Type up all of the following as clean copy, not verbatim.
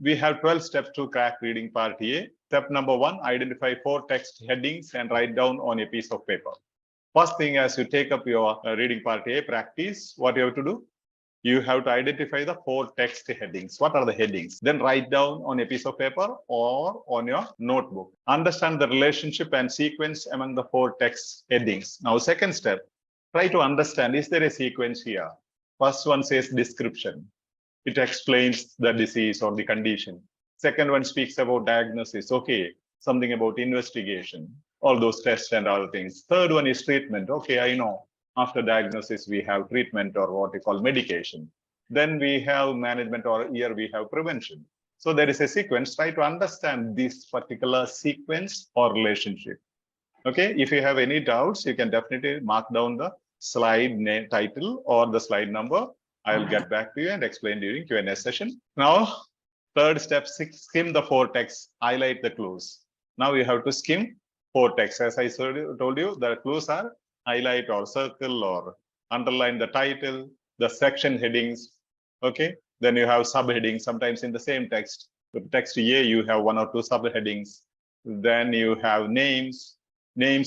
We have 12 steps to crack reading part A. Step number 1, identify 4 text headings and write down on a piece of paper. First thing, as you take up your reading part A practice, what you have to do? You have to identify the 4 text headings. What are the headings? Then write down on a piece of paper or on your notebook. Understand the relationship and sequence among the 4 text headings. Now, second step, try to understand, is there a sequence here? First one says description. It explains the disease or the condition. Second one speaks about diagnosis. Okay, something about investigation, all those tests and other things. Third one is treatment. Okay, I know. After diagnosis, we have treatment or what we call medication. Then we have management, or here we have prevention. So there is a sequence. Try to understand this particular sequence or relationship. Okay, if you have any doubts, you can definitely mark down the slide name, title, or the slide number. I'll get back to you and explain during Q&A session. Now, third step, skim the 4 texts, highlight the clues. Now you have to skim 4 texts. As I told you, the clues are highlight or circle or underline the title, the section headings. Okay, then you have subheadings. Sometimes in the same text, with text A, you have 1 or 2 subheadings. Then you have names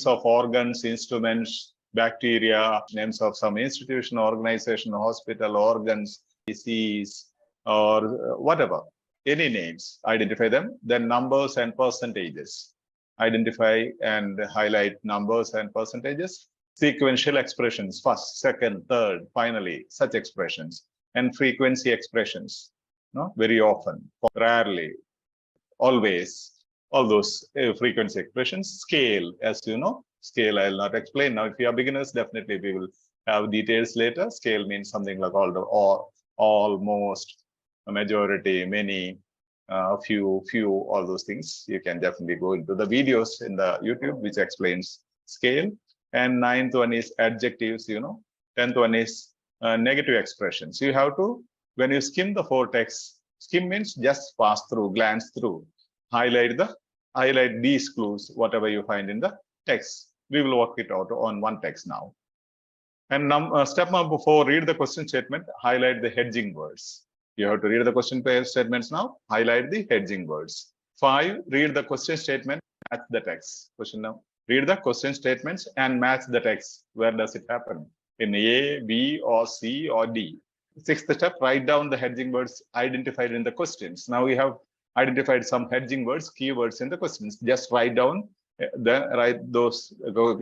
of organs, instruments, bacteria, names of some institution, organization, hospital, organs, disease, or whatever, any names, identify them. Then numbers and percentages. Identify and highlight numbers and percentages. Sequential expressions, first, second, third, finally, such expressions. And frequency expressions, no? Very often, rarely, always, all those frequency expressions. Scale, as you know, scale I'll not explain now. If you are beginners, definitely we will have details later. Scale means something like all, almost, a majority, many, few, all those things. You can definitely go into the videos in the YouTube, which explains scale. And 9th one is adjectives, 10th one is negative expressions. You have to, when you skim the 4 texts, skim means just pass through, glance through, highlight these clues, whatever you find in the text. We will work it out on one text now. And step number 4, read the question statement, highlight the hedging words. You have to read the question statements now, highlight the hedging words. 5, read the question statement, match the text. Question now. Read the question statements and match the text. Where does it happen? In A, B, or C, or D? 6th step, write down the hedging words identified in the questions. Now we have identified some hedging words, keywords in the questions. Just write down, write those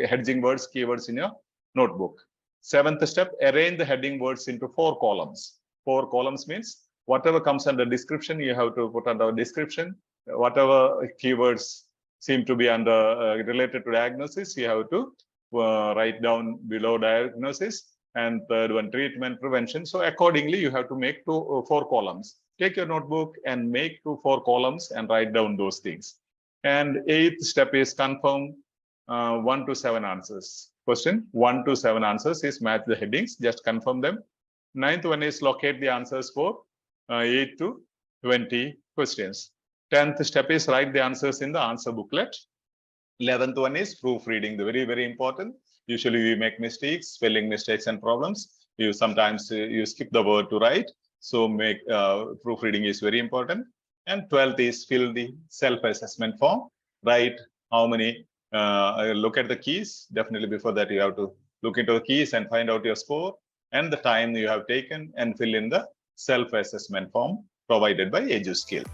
hedging words, keywords in your notebook. 7th step, arrange the heading words into 4 columns. 4 columns means whatever comes under description, you have to put under description. Whatever keywords seem to be under related to diagnosis, you have to write down below diagnosis. And third one, treatment, prevention. So accordingly, you have to make 4 columns. Take your notebook and make 4 columns and write down those things. And 8th step is confirm 1 to 7 answers. Question 1 to 7 answers is match the headings, just confirm them. 9th one is locate the answers for 8 to 20 questions. 10th step is write the answers in the answer booklet. 11th one is proofreading, the very, very important. Usually we make mistakes, spelling mistakes and problems. You sometimes you skip the word to write. So make proofreading is very important. And 12th is fill the self-assessment form. Write how many, look at the keys. Definitely before that you have to look into the keys and find out your score and the time you have taken and fill in the self-assessment form provided by EduSkills.